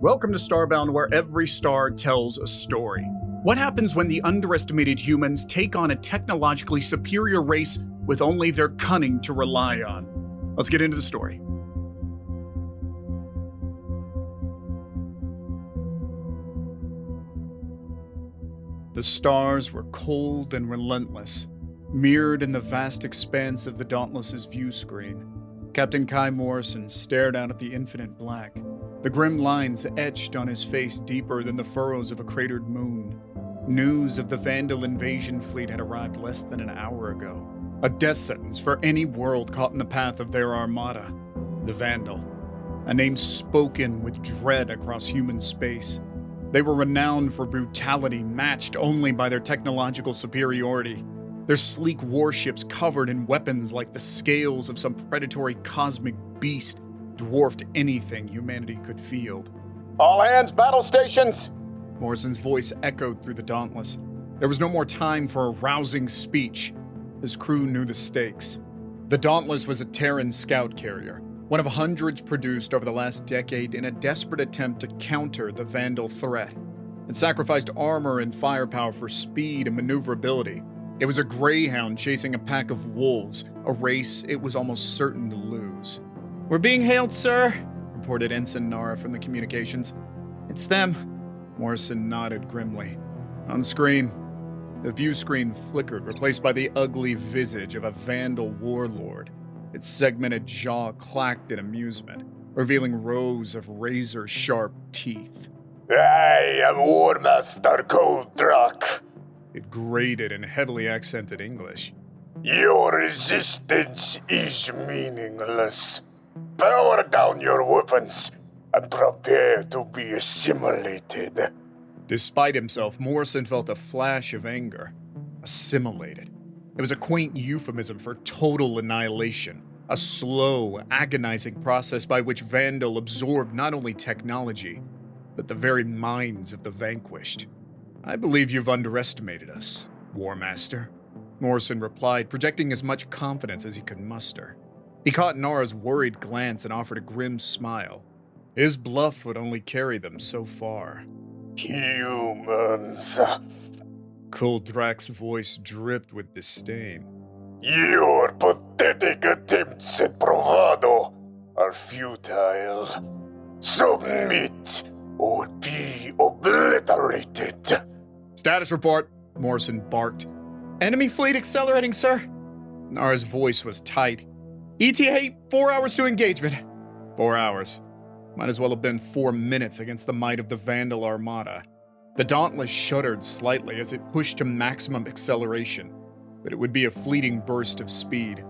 Welcome to Starbound, where every star tells a story. What happens when the underestimated humans take on a technologically superior race with only their cunning to rely on? Let's get into the story. The stars were cold and relentless, mirrored in the vast expanse of the Dauntless's view screen. Captain Kai Morrison stared out at the infinite black, the grim lines etched on his face deeper than the furrows of a cratered moon. News of the Vanduul invasion fleet had arrived less than an hour ago, a death sentence for any world caught in the path of their armada. The Vanduul, a name spoken with dread across human space. They were renowned for brutality matched only by their technological superiority. Their sleek warships covered in weapons like the scales of some predatory cosmic beast dwarfed anything humanity could field. All hands, battle stations! Morrison's voice echoed through the Dauntless. There was no more time for a rousing speech. His crew knew the stakes. The Dauntless was a Terran scout carrier, one of hundreds produced over the last decade in a desperate attempt to counter the Vanduul threat. It sacrificed armor and firepower for speed and maneuverability. It was a greyhound chasing a pack of wolves, a race it was almost certain to lose. "We're being hailed, sir," reported Ensign Nara from the communications. "It's them." Morrison nodded grimly. On screen, the view screen flickered, replaced by the ugly visage of a Vanduul warlord. Its segmented jaw clacked in amusement, revealing rows of razor-sharp teeth. I am War Master Koldrak. It grated in heavily accented English. Your resistance is meaningless. Power down your weapons and prepare to be assimilated. Despite himself, Morrison felt a flash of anger. Assimilated. It was a quaint euphemism for total annihilation, a slow, agonizing process by which Vanduul absorbed not only technology, but the very minds of the vanquished. "I believe you've underestimated us, War Master," Morrison replied, projecting as much confidence as he could muster. He caught Nara's worried glance and offered a grim smile. His bluff would only carry them so far. Humans. Koldrak's voice dripped with disdain. Your pathetic attempts at bravado are futile. Submit or be obliterated. "Status report," Morrison barked. "Enemy fleet accelerating, sir." Nara's voice was tight. "ETA 4 hours to engagement." 4 hours. Might as well have been 4 minutes against the might of the Vanduul armada. The Dauntless shuddered slightly as it pushed to maximum acceleration, but it would be a fleeting burst of speed.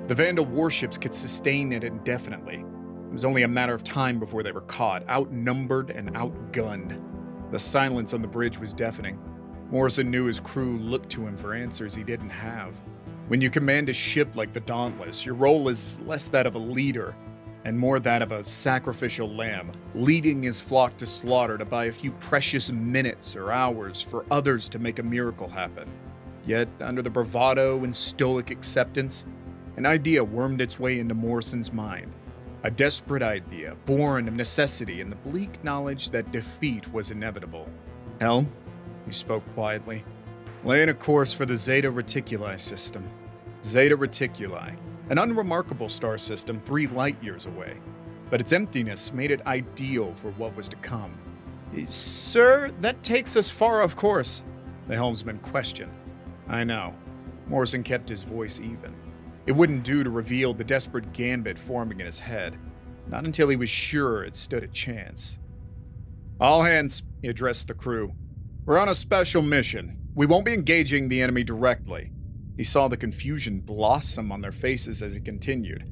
The Vanduul warships could sustain it indefinitely. It was only a matter of time before they were caught, outnumbered and outgunned. The silence on the bridge was deafening. Morrison knew his crew looked to him for answers he didn't have. When you command a ship like the Dauntless, your role is less that of a leader and more that of a sacrificial lamb, leading his flock to slaughter to buy a few precious minutes or hours for others to make a miracle happen. Yet, under the bravado and stoic acceptance, an idea wormed its way into Morrison's mind. A desperate idea, born of necessity and the bleak knowledge that defeat was inevitable. "Helm," he spoke quietly, "laying a course for the Zeta Reticuli system." Zeta Reticuli, an unremarkable star system 3 light-years away, but its emptiness made it ideal for what was to come. "Sir, that takes us far off course," the helmsman questioned. "I know." Morrison kept his voice even. It wouldn't do to reveal the desperate gambit forming in his head, not until he was sure it stood a chance. "All hands," he addressed the crew. "We're on a special mission. We won't be engaging the enemy directly." He saw the confusion blossom on their faces as he continued.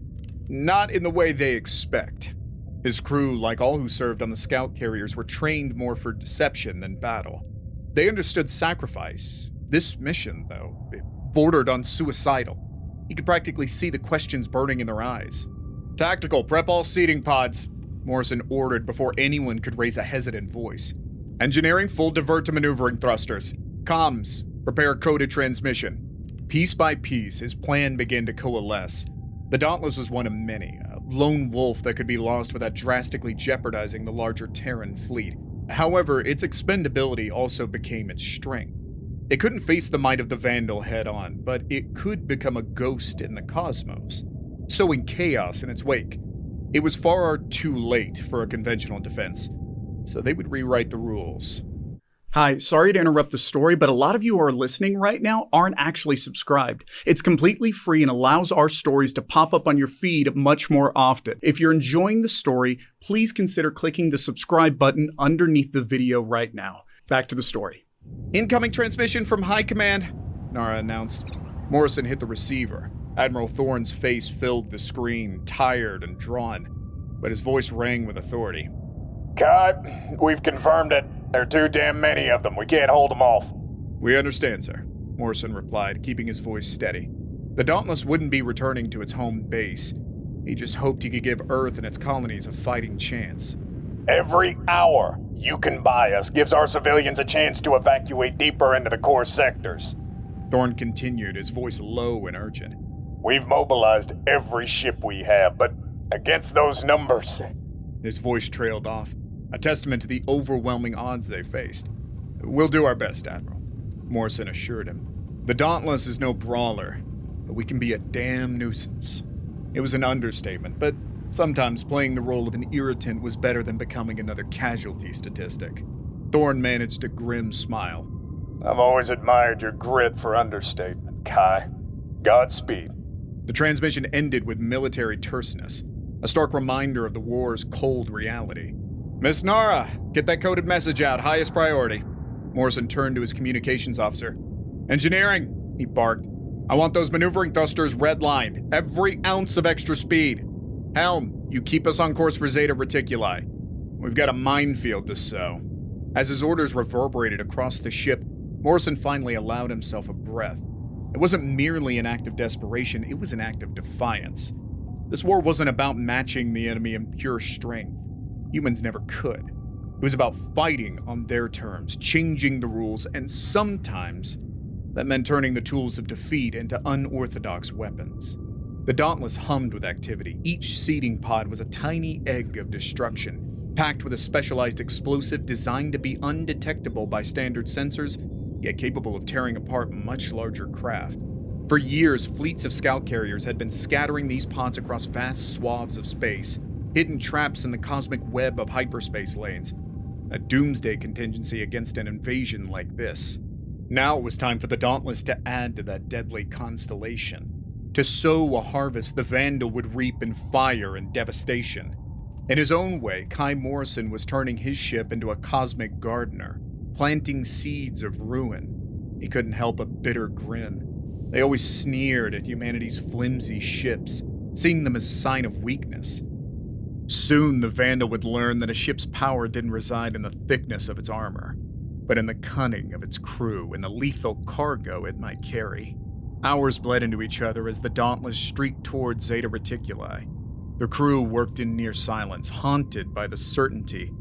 "Not in the way they expect." His crew, like all who served on the scout carriers, were trained more for deception than battle. They understood sacrifice. This mission, though, it bordered on suicidal. He could practically see the questions burning in their eyes. "Tactical, prep all seating pods," Morrison ordered before anyone could raise a hesitant voice. "Engineering, full divert to maneuvering thrusters. Comms, prepare coded transmission." Piece by piece, his plan began to coalesce. The Dauntless was one of many, a lone wolf that could be lost without drastically jeopardizing the larger Terran fleet. However, its expendability also became its strength. It couldn't face the might of the Vanduul head-on, but it could become a ghost in the cosmos, sowing chaos in its wake. It was far too late for a conventional defense, so they would rewrite the rules. Hi, sorry to interrupt the story, but a lot of you who are listening right now aren't actually subscribed. It's completely free and allows our stories to pop up on your feed much more often. If you're enjoying the story, please consider clicking the subscribe button underneath the video right now. Back to the story. Incoming transmission from High Command, Nara announced. Morrison hit the receiver. Admiral Thorne's face filled the screen, tired and drawn, but his voice rang with authority. Kai, we've confirmed it. There are too damn many of them. We can't hold them off. We understand, sir, Morrison replied, keeping his voice steady. The Dauntless wouldn't be returning to its home base. He just hoped he could give Earth and its colonies a fighting chance. Every hour you can buy us gives our civilians a chance to evacuate deeper into the core sectors. Thorne continued, his voice low and urgent. We've mobilized every ship we have, but against those numbers... His voice trailed off, a testament to the overwhelming odds they faced. We'll do our best, Admiral, Morrison assured him. The Dauntless is no brawler, but we can be a damn nuisance. It was an understatement, but sometimes playing the role of an irritant was better than becoming another casualty statistic. Thorne managed a grim smile. I've always admired your grit for understatement, Kai. Godspeed. The transmission ended with military terseness, a stark reminder of the war's cold reality. Miss Nara, get that coded message out, highest priority. Morrison turned to his communications officer. Engineering, he barked. I want those maneuvering thrusters redlined, every ounce of extra speed. Helm, you keep us on course for Zeta Reticuli. We've got a minefield to sow. As his orders reverberated across the ship, Morrison finally allowed himself a breath. It wasn't merely an act of desperation, it was an act of defiance. This war wasn't about matching the enemy in pure strength. Humans never could. It was about fighting on their terms, changing the rules, and sometimes that meant turning the tools of defeat into unorthodox weapons. The Dauntless hummed with activity. Each seeding pod was a tiny egg of destruction, packed with a specialized explosive designed to be undetectable by standard sensors, yet capable of tearing apart much larger craft. For years, fleets of scout carriers had been scattering these pods across vast swaths of space, hidden traps in the cosmic web of hyperspace lanes, a doomsday contingency against an invasion like this. Now it was time for the Dauntless to add to that deadly constellation. To sow a harvest the Vanduul would reap in fire and devastation. In his own way, Kai Morrison was turning his ship into a cosmic gardener, planting seeds of ruin. He couldn't help a bitter grin. They always sneered at humanity's flimsy ships, seeing them as a sign of weakness. Soon the Vanduul would learn that a ship's power didn't reside in the thickness of its armor, but in the cunning of its crew and the lethal cargo it might carry. Hours bled into each other as the Dauntless streaked towards Zeta Reticuli. The crew worked in near silence, haunted by the certainty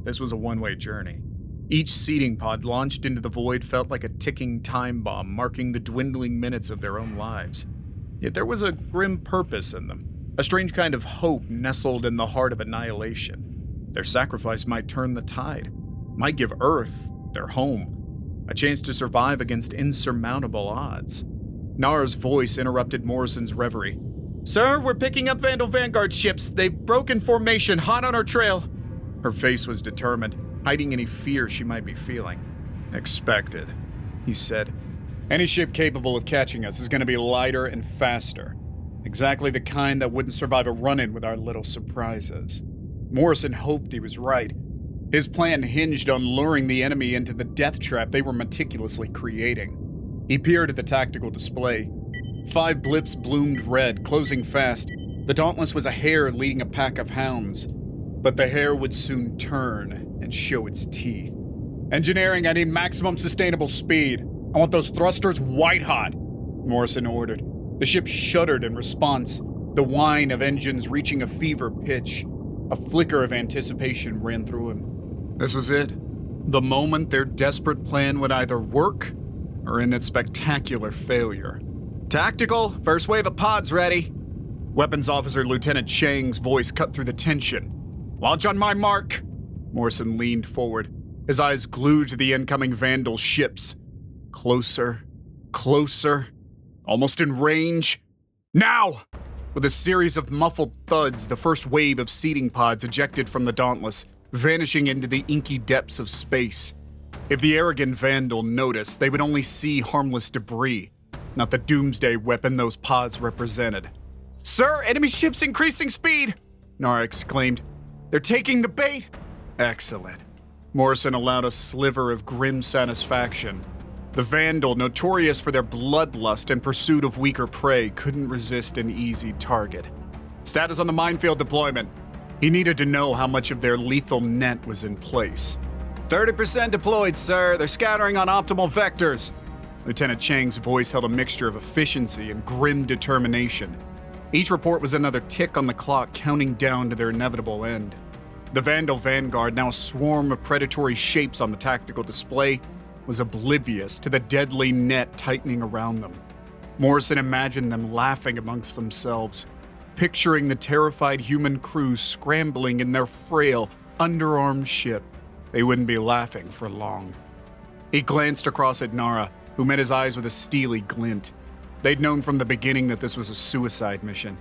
this was a one-way journey. Each seeding pod launched into the void felt like a ticking time bomb, marking the dwindling minutes of their own lives. Yet there was a grim purpose in them, a strange kind of hope nestled in the heart of annihilation. Their sacrifice might turn the tide, might give Earth, their home, a chance to survive against insurmountable odds. Nara's voice interrupted Morrison's reverie. Sir, we're picking up Vanduul Vanguard ships. They've broken formation, hot on our trail. Her face was determined, hiding any fear she might be feeling. Expected, he said. Any ship capable of catching us is going to be lighter and faster. Exactly the kind that wouldn't survive a run-in with our little surprises. Morrison hoped he was right. His plan hinged on luring the enemy into the death trap they were meticulously creating. He peered at the tactical display. 5 blips bloomed red, closing fast. The Dauntless was a hare leading a pack of hounds. But the hare would soon turn and show its teeth. Engineering, I need maximum sustainable speed. I want those thrusters white-hot, Morrison ordered. The ship shuddered in response, the whine of engines reaching a fever pitch. A flicker of anticipation ran through him. This was it. The moment their desperate plan would either work or end in spectacular failure. Tactical, first wave of pods ready. Weapons Officer Lieutenant Chang's voice cut through the tension. "Launch on my mark!" Morrison leaned forward, his eyes glued to the incoming Vanduul ships. Closer, closer, almost in range. Now! With a series of muffled thuds, the first wave of seeding pods ejected from the Dauntless, vanishing into the inky depths of space. If the arrogant Vanduul noticed, they would only see harmless debris, not the doomsday weapon those pods represented. "Sir, enemy ships increasing speed!" Nara exclaimed. "They're taking the bait!" "Excellent." Morrison allowed a sliver of grim satisfaction. The Vanduul, notorious for their bloodlust and pursuit of weaker prey, couldn't resist an easy target. Status on the Minefield deployment. He needed to know how much of their lethal net was in place. 30% deployed, sir. They're scattering on optimal vectors. Lieutenant Chang's voice held a mixture of efficiency and grim determination. Each report was another tick on the clock, counting down to their inevitable end. The Vanduul vanguard, now a swarm of predatory shapes on the tactical display, was oblivious to the deadly net tightening around them. Morrison imagined them laughing amongst themselves, picturing the terrified human crew scrambling in their frail, underarmed ship. They wouldn't be laughing for long. He glanced across at Nara, who met his eyes with a steely glint. They'd known from the beginning that this was a suicide mission,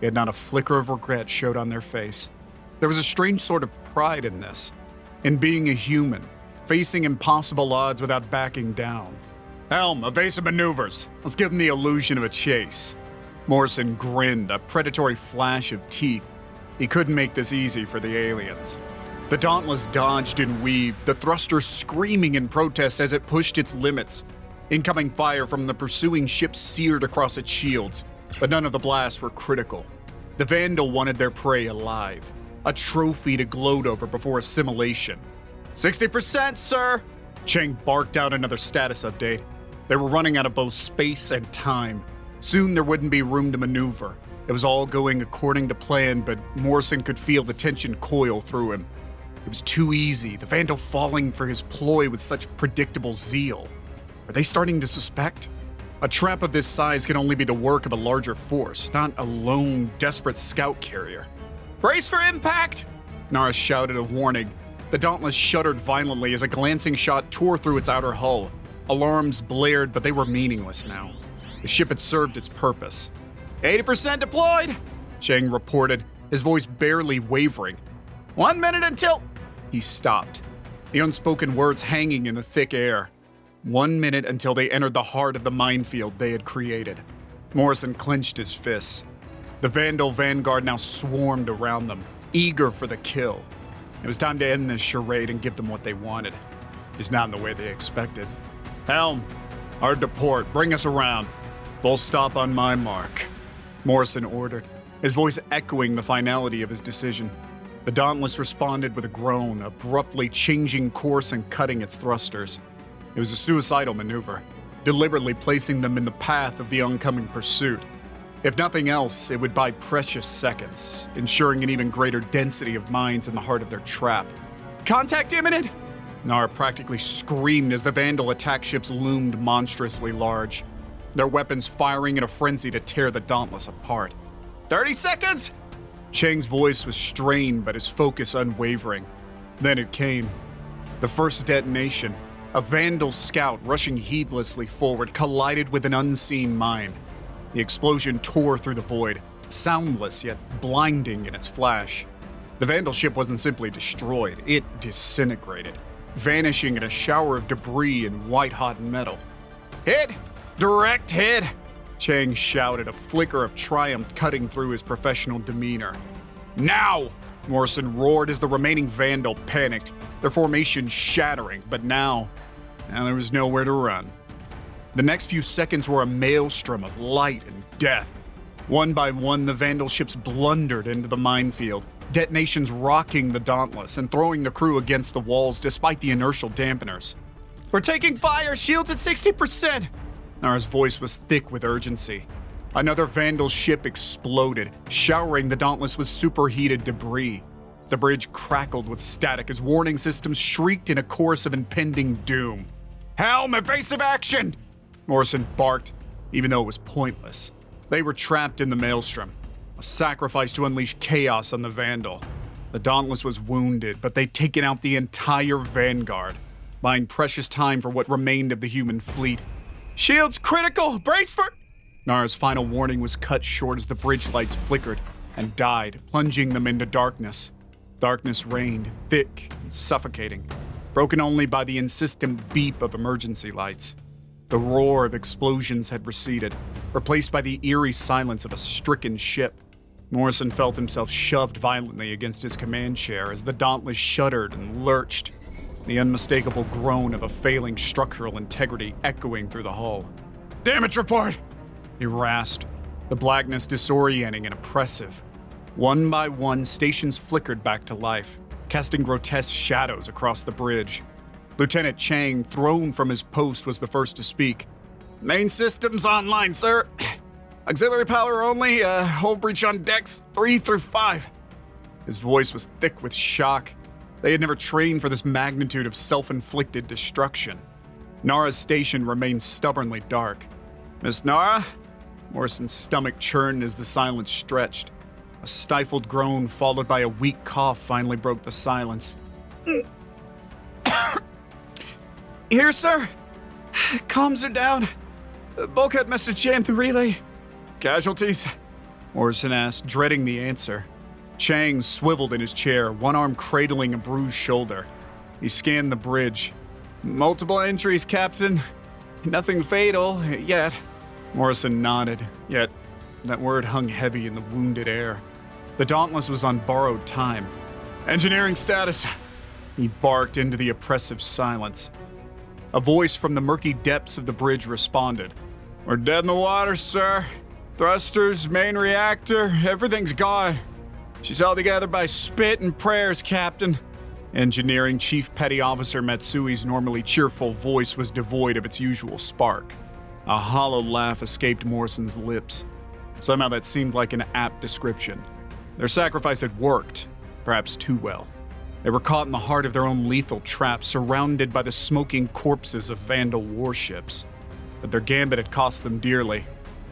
yet not a flicker of regret showed on their face. There was a strange sort of pride in this, in being a human, facing impossible odds without backing down. "Helm, evasive maneuvers. Let's give them the illusion of a chase." Morrison grinned, a predatory flash of teeth. He couldn't make this easy for the aliens. The Dauntless dodged and weaved, the thruster screaming in protest as it pushed its limits. Incoming fire from the pursuing ship seared across its shields, but none of the blasts were critical. The Vanduul wanted their prey alive, a trophy to gloat over before assimilation. 60%, sir! Chang barked out another status update. They were running out of both space and time. Soon there wouldn't be room to maneuver. It was all going according to plan, but Morrison could feel the tension coil through him. It was too easy, the Vanduul falling for his ploy with such predictable zeal. Were they starting to suspect? A trap of this size can only be the work of a larger force, not a lone, desperate scout carrier. "Brace for impact!" Nara shouted a warning. The Dauntless shuddered violently as a glancing shot tore through its outer hull. Alarms blared, but they were meaningless now. The ship had served its purpose. 80% deployed, Chang reported, his voice barely wavering. 1 minute until... He stopped, the unspoken words hanging in the thick air. 1 minute until they entered the heart of the minefield they had created. Morrison clenched his fists. The Vanduul vanguard now swarmed around them, eager for the kill. It was time to end this charade and give them what they wanted. Just not in the way they expected. "Helm, hard to port, bring us around. Full stop on my mark," Morrison ordered, his voice echoing the finality of his decision. The Dauntless responded with a groan, abruptly changing course and cutting its thrusters. It was a suicidal maneuver, deliberately placing them in the path of the oncoming pursuit. If nothing else, it would buy precious seconds, ensuring an even greater density of mines in the heart of their trap. "Contact imminent!" Nara practically screamed as the Vanduul attack ships loomed monstrously large, their weapons firing in a frenzy to tear the Dauntless apart. 30 seconds! Chang's voice was strained, but his focus unwavering. Then it came. The first detonation. A Vanduul scout rushing heedlessly forward collided with an unseen mine. The explosion tore through the void, soundless yet blinding in its flash. The Vanduul ship wasn't simply destroyed, it disintegrated, vanishing in a shower of debris and white-hot metal. "Hit! Direct hit!" Chang shouted, a flicker of triumph cutting through his professional demeanor. "Now!" Morrison roared as the remaining Vanduul panicked, their formation shattering, but now there was nowhere to run. The next few seconds were a maelstrom of light and death. One by one, the Vanduul ships blundered into the minefield, detonations rocking the Dauntless and throwing the crew against the walls despite the inertial dampeners. "We're taking fire! Shields at 60%! Nara's voice was thick with urgency. Another Vanduul ship exploded, showering the Dauntless with superheated debris. The bridge crackled with static as warning systems shrieked in a chorus of impending doom. "Helm, evasive action!" Morrison barked, even though it was pointless. They were trapped in the maelstrom, a a sacrifice to unleash chaos on the Vanduul. The Dauntless was wounded, but they'd taken out the entire vanguard, buying precious time for what remained of the human fleet. Shields critical! Brace for... Nara's final warning was cut short as the bridge lights flickered and died, plunging them into darkness. Darkness reigned, thick and suffocating, broken only by the insistent beep of emergency lights. The roar of explosions had receded, replaced by the eerie silence of a stricken ship. Morrison felt himself shoved violently against his command chair as the Dauntless shuddered and lurched, the unmistakable groan of a failing structural integrity echoing through the hull. "Damage report!" he rasped, the blackness disorienting and oppressive. One by one, stations flickered back to life, casting grotesque shadows across the bridge. Lieutenant Chang, thrown from his post, was the first to speak. "Main systems online, sir. Auxiliary power only, hull breach on decks 3 through 5. His voice was thick with shock. They had never trained for this magnitude of self-inflicted destruction. Nara's station remained stubbornly dark. "Miss Nara?" Morrison's stomach churned as the silence stretched. A stifled groan followed by a weak cough finally broke the silence. "Here, sir. Comms are down. Bulkhead message jammed through relay." "Casualties?" Morrison asked, dreading the answer. Chang swiveled in his chair, one arm cradling a bruised shoulder. He scanned the bridge. "Multiple entries, Captain. Nothing fatal, yet." Morrison nodded, yet that word hung heavy in the wounded air. The Dauntless was on borrowed time. "Engineering status," he barked into the oppressive silence. A voice from the murky depths of the bridge responded. "We're dead in the water, sir. Thrusters, main reactor, everything's gone. She's held together by spit and prayers, Captain." Engineering Chief Petty Officer Matsui's normally cheerful voice was devoid of its usual spark. A hollow laugh escaped Morrison's lips. Somehow that seemed like an apt description. Their sacrifice had worked, perhaps too well. They were caught in the heart of their own lethal trap, surrounded by the smoking corpses of Vanduul warships. But their gambit had cost them dearly.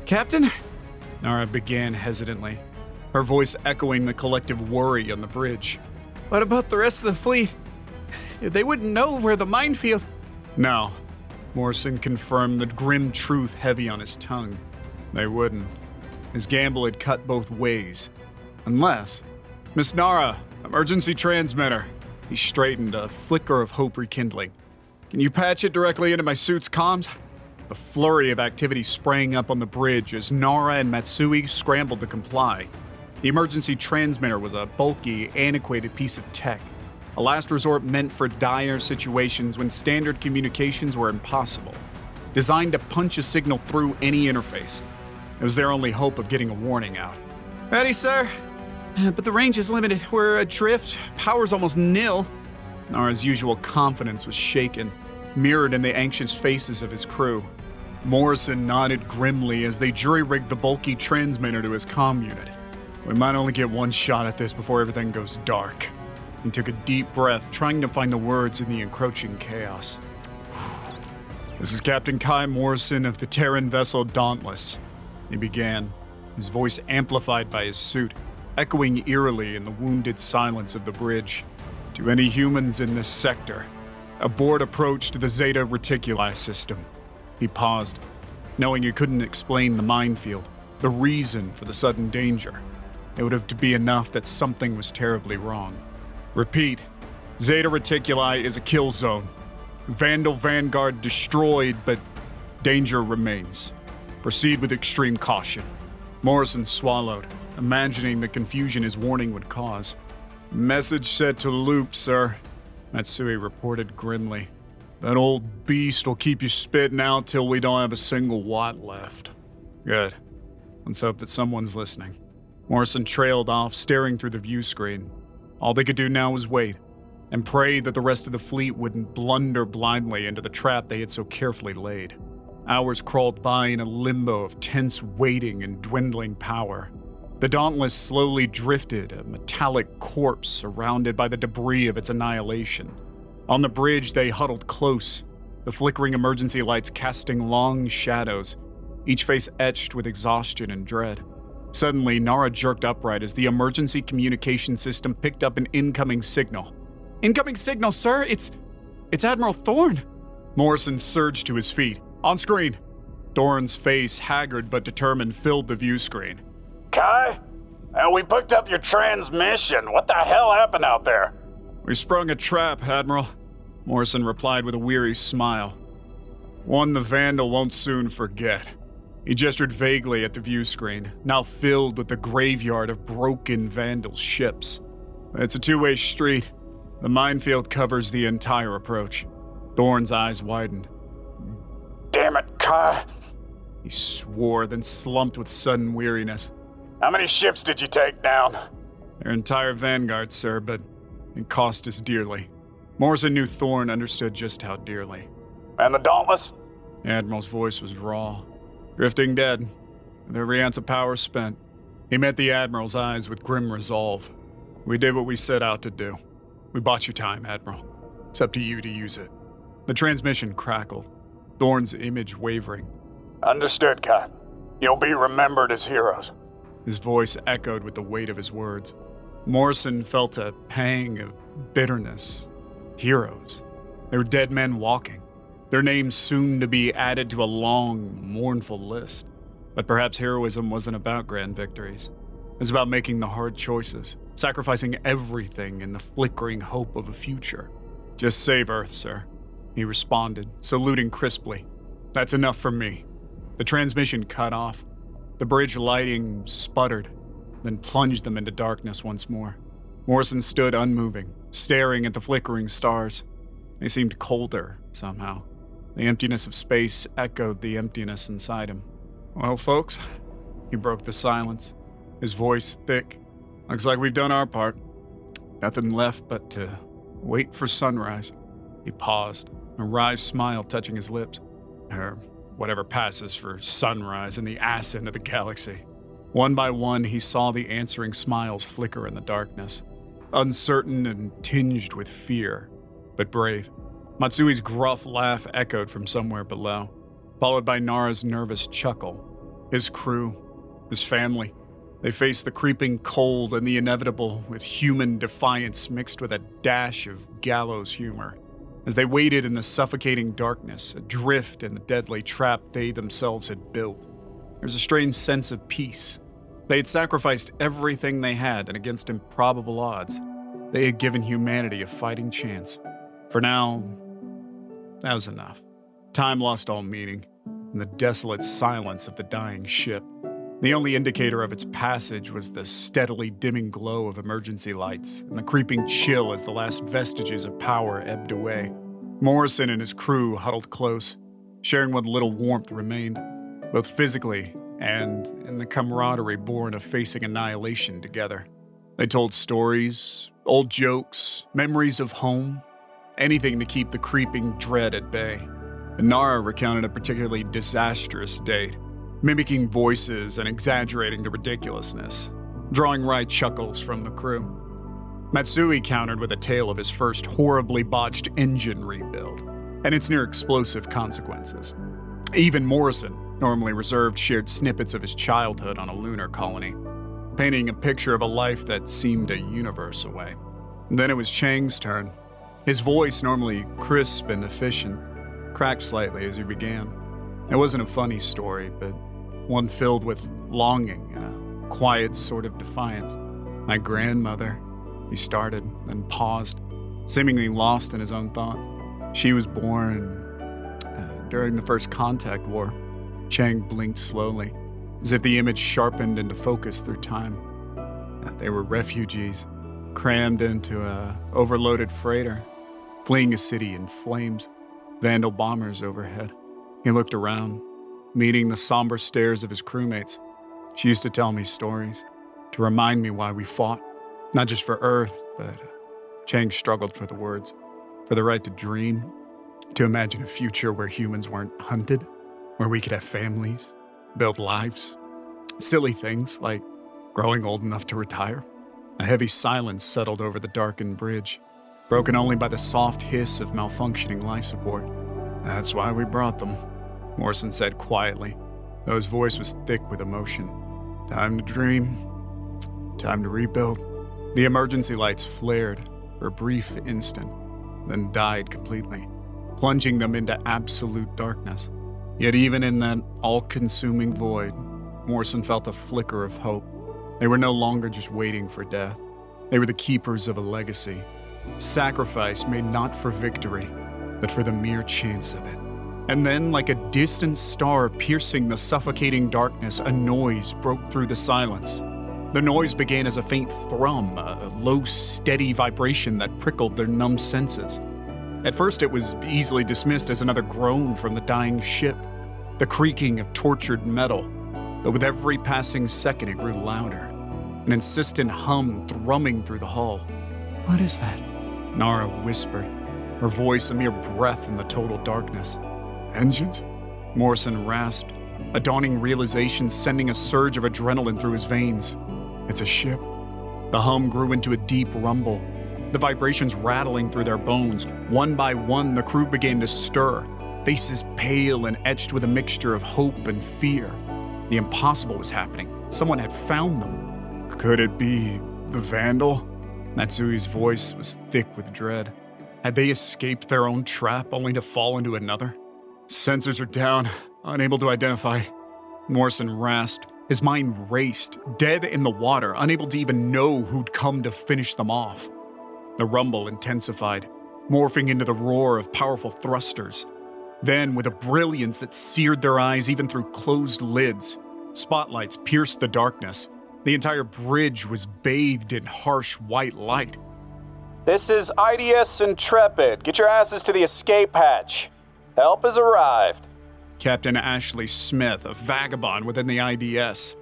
"Captain?" Nara began hesitantly, her voice echoing the collective worry on the bridge. "What about the rest of the fleet? They wouldn't know where the minefield..." "No," Morrison confirmed, the grim truth heavy on his tongue. "They wouldn't." His gamble had cut both ways. Unless... "Miss Nara, emergency transmitter." He straightened, a flicker of hope rekindling. "Can you patch it directly into my suit's comms?" A flurry of activity sprang up on the bridge as Nara and Matsui scrambled to comply. The emergency transmitter was a bulky, antiquated piece of tech, a last resort meant for dire situations when standard communications were impossible. Designed to punch a signal through any interface. It was their only hope of getting a warning out. "Ready, sir? But the range is limited. We're adrift. Power's almost nil." Nara's usual confidence was shaken, mirrored in the anxious faces of his crew. Morrison nodded grimly as they jury-rigged the bulky transmitter to his comm unit. "We might only get one shot at this before everything goes dark." He took a deep breath, trying to find the words in the encroaching chaos. "This is Captain Kai Morrison of the Terran vessel Dauntless," he began, his voice amplified by his suit, echoing eerily in the wounded silence of the bridge. "To any humans in this sector, abort approach to the Zeta Reticuli system." He paused, knowing he couldn't explain the minefield, the reason for the sudden danger. It would have to be enough that something was terribly wrong. "Repeat, Zeta Reticuli is a kill zone. Vanduul Vanguard destroyed, but danger remains. Proceed with extreme caution." Morrison swallowed, imagining the confusion his warning would cause. "Message set to loop, sir," Matsui reported grimly. "That old beast will keep you spitting out till we don't have a single watt left." "Good. Let's hope that someone's listening." Morrison trailed off, staring through the view screen. All they could do now was wait, and pray that the rest of the fleet wouldn't blunder blindly into the trap they had so carefully laid. Hours crawled by in a limbo of tense waiting and dwindling power. The Dauntless slowly drifted, a metallic corpse surrounded by the debris of its annihilation. On the bridge, they huddled close, the flickering emergency lights casting long shadows, each face etched with exhaustion and dread. Suddenly, Nara jerked upright as the emergency communication system picked up an incoming signal. Incoming signal, sir! It's Admiral Thorne! Morrison surged to his feet. On screen! Thorne's face, haggard but determined, filled the view screen. Kai? We picked up your transmission. What the hell happened out there? We sprung a trap, Admiral, Morrison replied with a weary smile. One the Vanduul won't soon forget. He gestured vaguely at the view screen, now filled with the graveyard of broken Vanduul ships. It's a two-way street. The minefield covers the entire approach. Thorne's eyes widened. Damn it, Kai. He swore, then slumped with sudden weariness. How many ships did you take down? Their entire vanguard, sir, but it cost us dearly. Morrison knew Thorne understood just how dearly. And the Dauntless? The Admiral's voice was raw. Drifting dead, with every ounce of power spent. He met the Admiral's eyes with grim resolve. We did what we set out to do. We bought you time, Admiral. It's up to you to use it. The transmission crackled, Thorne's image wavering. Understood, Kai. You'll be remembered as heroes. His voice echoed with the weight of his words. Morrison felt a pang of bitterness. Heroes. They were dead men walking. Their names soon to be added to a long, mournful list. But perhaps heroism wasn't about grand victories. It was about making the hard choices, sacrificing everything in the flickering hope of a future. Just save Earth, sir, he responded, saluting crisply. That's enough for me. The transmission cut off. The bridge lighting sputtered, then plunged them into darkness once more. Morrison stood unmoving, staring at the flickering stars. They seemed colder, somehow. The emptiness of space echoed the emptiness inside him. Well, folks, he broke the silence, his voice thick. Looks like we've done our part. Nothing left but to wait for sunrise. He paused, a wry smile touching his lips. Or whatever passes for sunrise in the ass end of the galaxy. One by one, he saw the answering smiles flicker in the darkness. Uncertain and tinged with fear, but brave. Matsui's gruff laugh echoed from somewhere below, followed by Nara's nervous chuckle. His crew, his family, they faced the creeping cold and the inevitable with human defiance mixed with a dash of gallows humor. As they waited in the suffocating darkness, adrift in the deadly trap they themselves had built, there was a strange sense of peace. They had sacrificed everything they had, and against improbable odds, they had given humanity a fighting chance. For now, that was enough. Time lost all meaning in the desolate silence of the dying ship. The only indicator of its passage was the steadily dimming glow of emergency lights and the creeping chill as the last vestiges of power ebbed away. Morrison and his crew huddled close, sharing what little warmth remained, both physically and in the camaraderie born of facing annihilation together. They told stories, old jokes, memories of home, anything to keep the creeping dread at bay. Nara recounted a particularly disastrous date, mimicking voices and exaggerating the ridiculousness, drawing wry chuckles from the crew. Matsui countered with a tale of his first horribly botched engine rebuild and its near-explosive consequences. Even Morrison, normally reserved, shared snippets of his childhood on a lunar colony, painting a picture of a life that seemed a universe away. Then it was Chang's turn. His voice, normally crisp and efficient, cracked slightly as he began. It wasn't a funny story, but one filled with longing and a quiet sort of defiance. My grandmother, he started, then paused, seemingly lost in his own thoughts. She was born during the First Contact War. Chang blinked slowly, as if the image sharpened into focus through time. They were refugees, crammed into a overloaded freighter, fleeing a city in flames, Vanduul bombers overhead. He looked around, meeting the somber stares of his crewmates. She used to tell me stories, to remind me why we fought, not just for Earth, but Chang struggled for the words, for the right to dream, to imagine a future where humans weren't hunted, where we could have families, build lives. Silly things like growing old enough to retire. A heavy silence settled over the darkened bridge, broken only by the soft hiss of malfunctioning life support. That's why we brought them, Morrison said quietly, though his voice was thick with emotion. Time to dream. Time to rebuild. The emergency lights flared for a brief instant, then died completely, plunging them into absolute darkness. Yet even in that all-consuming void, Morrison felt a flicker of hope. They were no longer just waiting for death. They were the keepers of a legacy. Sacrifice made not for victory, but for the mere chance of it. And then, like a distant star piercing the suffocating darkness, a noise broke through the silence. The noise began as a faint thrum, a low, steady vibration that prickled their numb senses. At first, it was easily dismissed as another groan from the dying ship, the creaking of tortured metal. But with every passing second, it grew louder, an insistent hum thrumming through the hull. "What is that?" Nara whispered, her voice a mere breath in the total darkness. "Engines?" Morrison rasped, a dawning realization sending a surge of adrenaline through his veins. "It's a ship." The hum grew into a deep rumble, the vibrations rattling through their bones. One by one, the crew began to stir, faces pale and etched with a mixture of hope and fear. The impossible was happening. Someone had found them. Could it be the Vanduul? Natsui's voice was thick with dread. Had they escaped their own trap only to fall into another? "Sensors are down, unable to identify." Morrison rasped. His mind raced, dead in the water, unable to even know who'd come to finish them off. The rumble intensified, morphing into the roar of powerful thrusters. Then, with a brilliance that seared their eyes even through closed lids, spotlights pierced the darkness. The entire bridge was bathed in harsh white light. "This is IDS Intrepid. Get your asses to the escape hatch. Help has arrived." Captain Ashley Smith, a vagabond within the IDS.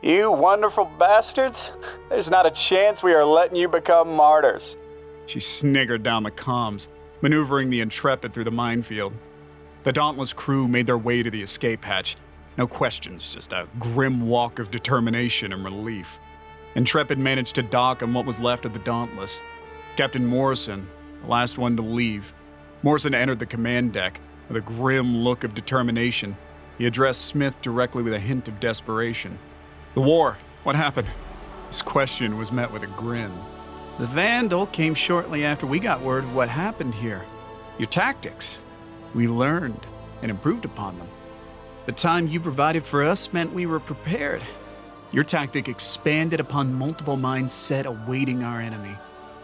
"You wonderful bastards. There's not a chance we are letting you become martyrs." She sniggered down the comms, maneuvering the Intrepid through the minefield. The dauntless crew made their way to the escape hatch. No questions, just a grim walk of determination and relief. Intrepid managed to dock on what was left of the Dauntless. Captain Morrison, the last one to leave. Morrison entered the command deck with a grim look of determination. He addressed Smith directly with a hint of desperation. "The war, what happened?" His question was met with a grin. "The Vanduul came shortly after we got word of what happened here. Your tactics. We learned and improved upon them. The time you provided for us meant we were prepared. Your tactic expanded upon multiple mines set awaiting our enemy.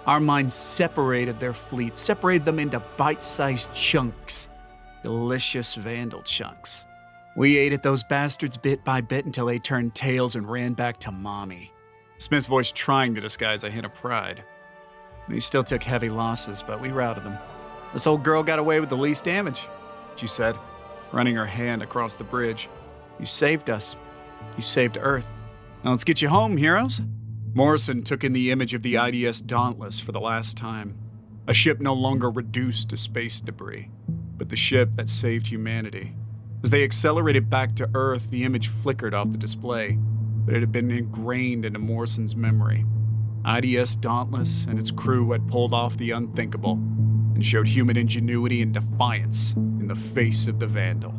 Our mines separated their fleet, separated them into bite-sized chunks. Delicious Vanduul chunks. We ate at those bastards bit by bit until they turned tails and ran back to mommy." Smith's voice trying to disguise a hint of pride. "We still took heavy losses, but we routed them. This old girl got away with the least damage," she said, running her hand across the bridge. "You saved us. You saved Earth. Now let's get you home, heroes." Morrison took in the image of the IDS Dauntless for the last time. A ship no longer reduced to space debris, but the ship that saved humanity. As they accelerated back to Earth, the image flickered off the display, but it had been ingrained into Morrison's memory. IDS Dauntless and its crew had pulled off the unthinkable and showed human ingenuity and defiance in the face of the Vanduul.